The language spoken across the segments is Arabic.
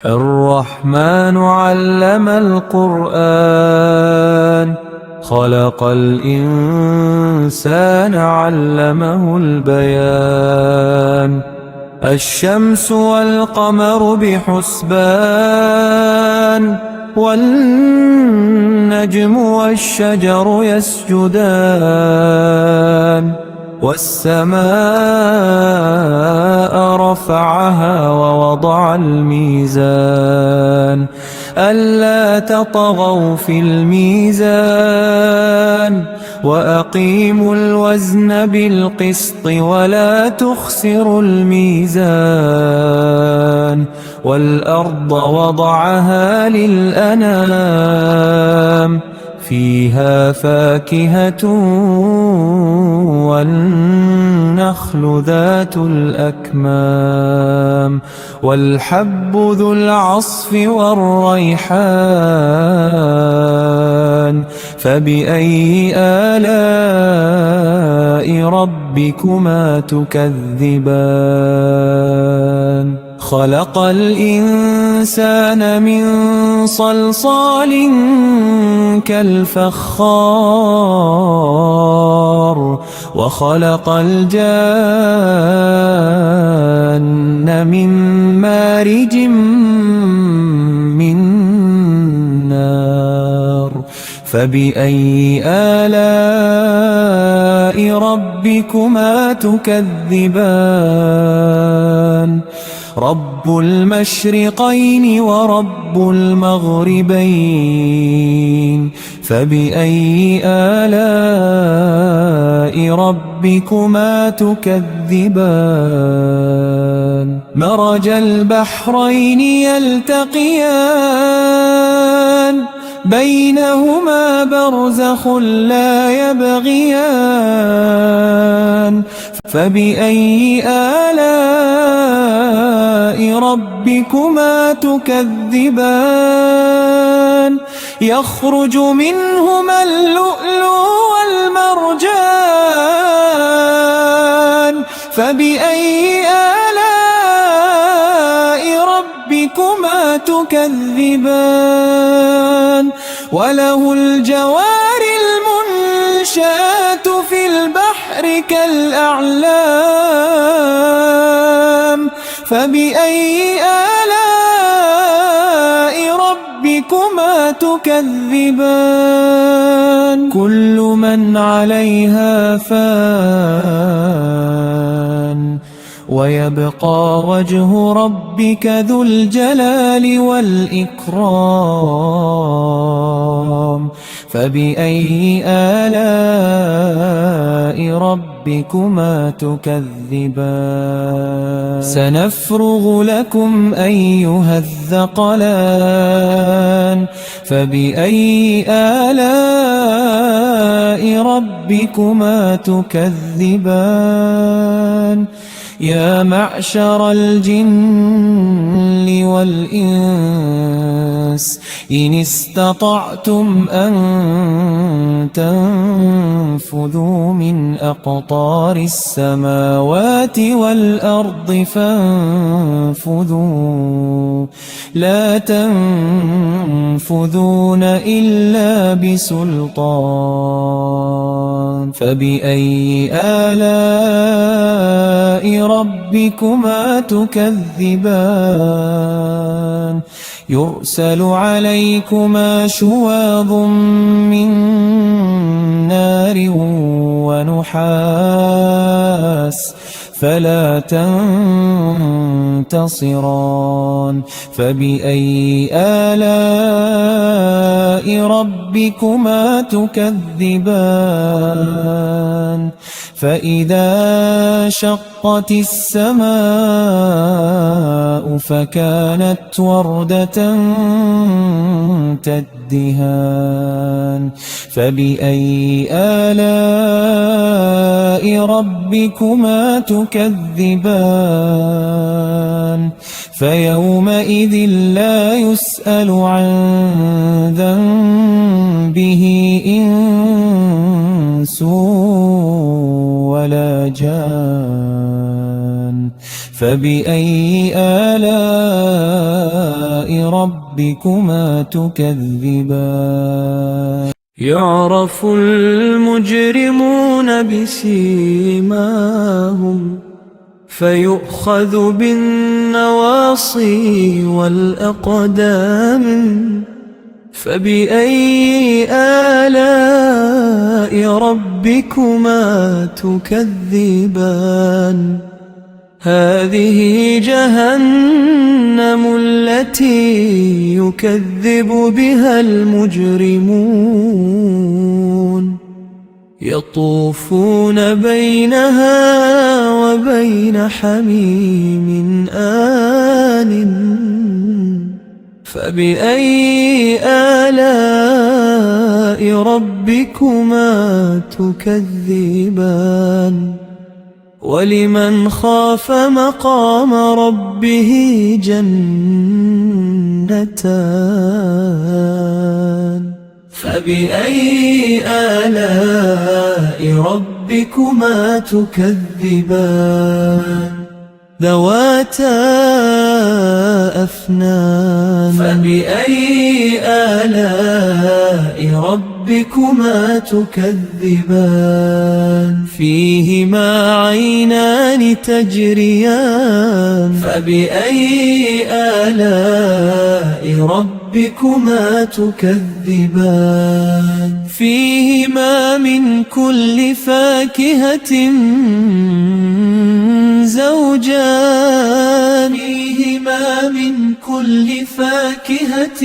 الرحمن علم القرآن خلق الإنسان علمه البيان الشمس والقمر بحسبان والنجم والشجر يسجدان والسماء رفعها ووضع الميزان ألا تطغوا في الميزان وأقيموا الوزن بالقسط ولا تخسروا الميزان والأرض وضعها للأنام فيها فاكهة والنخل ذات الأكمام والحب ذو العصف والريحان فبأي آلاء ربكما تكذبان خلق الإنسان من صلصال كالفخار وخلق الجان من مارج من نار فبأي آلاء ربكما تكذبان رب المشرقين ورب المغربين فبأي آلاء ربكما تكذبان مرج البحرين يلتقيان بينهما برزخ لا يبغيان فبأي آلاء ربكما تكذبان يخرج منهما اللؤلؤ والمرجان فبأي آلاء ربكما تكذبان وله الجوار المنشآت في البحر كالأعلام فبأي آلاء ربكما تكذبان كل من عليها فان ويبقى وجه ربك ذو الجلال والإكرام فبأي آلاء ربكما تكذبان سنفرغ لكم أيها الثقلان فبأي آلاء ربكما تكذبان يا معشر الجن والإنس إن استطعتم أن تنفذوا من أقطار السماوات والأرض فانفذوا لا تنفذون إلا بسلطان فبأي آلاء ربكما تكذبان يرسل عليكما شواظ من نار ونحاس فلا تنتصران فبأي آلاء ربكما تكذبان فإذا شقت السماء فكانت وردة كالدهان فبأي آلاء ربكما تكذبان فيومئذ لا يسأل عن ذنبه إنس ولا جان فبأي آلاء ربكما تكذبان يعرف المجرمون بسيماهم فيؤخذ بالنواصي والأقدام فبأي آلاء ربكما تكذبان هذه جهنم التي يكذب بها المجرمون يطوفون بينها وبين حميم آن فبأي آلاء ربكما تكذبان ولمن خاف مقام ربه جنتان فبأي آلاء ربكما تكذبان ذواتا أفنان فبأي آلاء ربكما تكذبان فيهما عينان تجريان فبأي آلاء ربكما تكذبان فيهما من كل فاكهة زوجان فيهما من كل فاكهة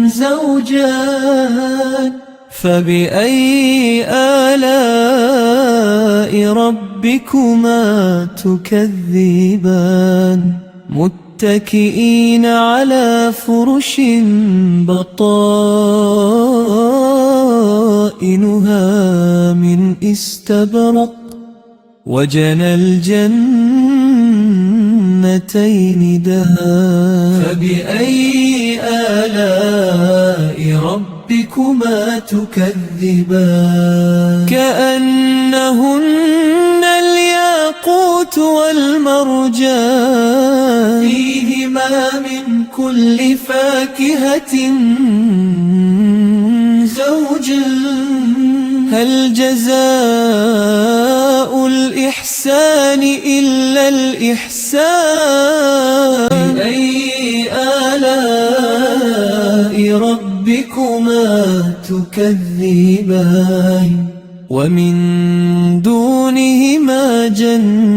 زوجان فبأي آلاء ربكما تكذبان متكئين على فرش بطائنها من استبرق وجنى الجنتين دهان فبأي آلاء ربكما تكذبان كأنهن الياقوت والمرجان فيهما من كل فاكهة زوجان هل جزاء الإحسان إلا الإحسان بأي آلاء ربكما تكذبان ومن دونهما جنتان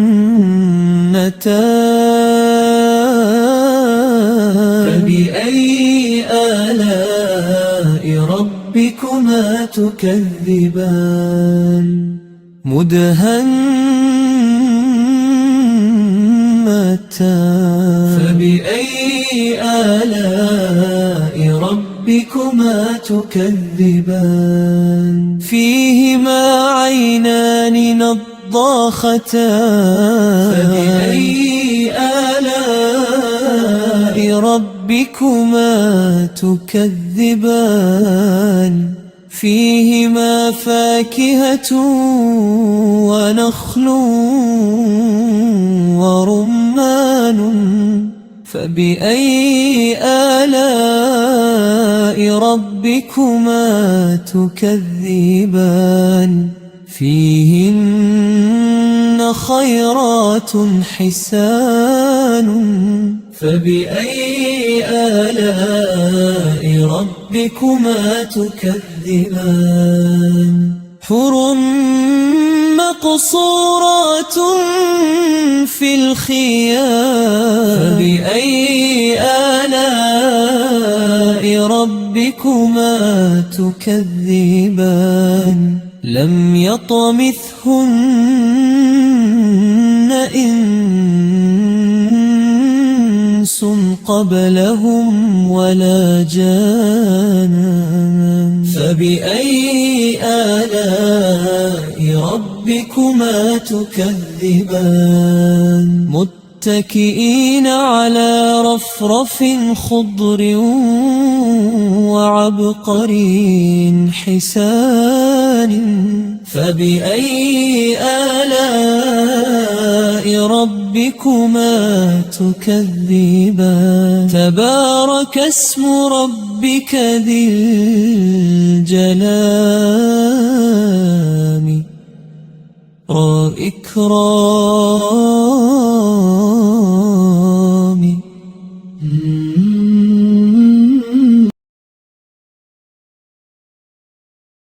فبأي آلاء ربكما تكذبان مدهامتان فبأي آلاء ربكما تكذبان فيهما عينان نضاختان فبأي آلاء ربكما تكذبان فيهما فاكهة ونخل ورمان فبأي آلاء ربكما تكذبان فيهن خيرات حسان فبأي آلاء ربكما تكذبان حور مقصورات في الخيام فبأي آلاء ربكما تكذبان لم يطمثهن إنس قبلهم ولا جان فبأي آلاء ربكما تكذبان متكئين على رفرف خضر وعبقري حسان فبأي آلاء ربكما تكذبان تبارك اسم ربك ذي الجلال والإكرام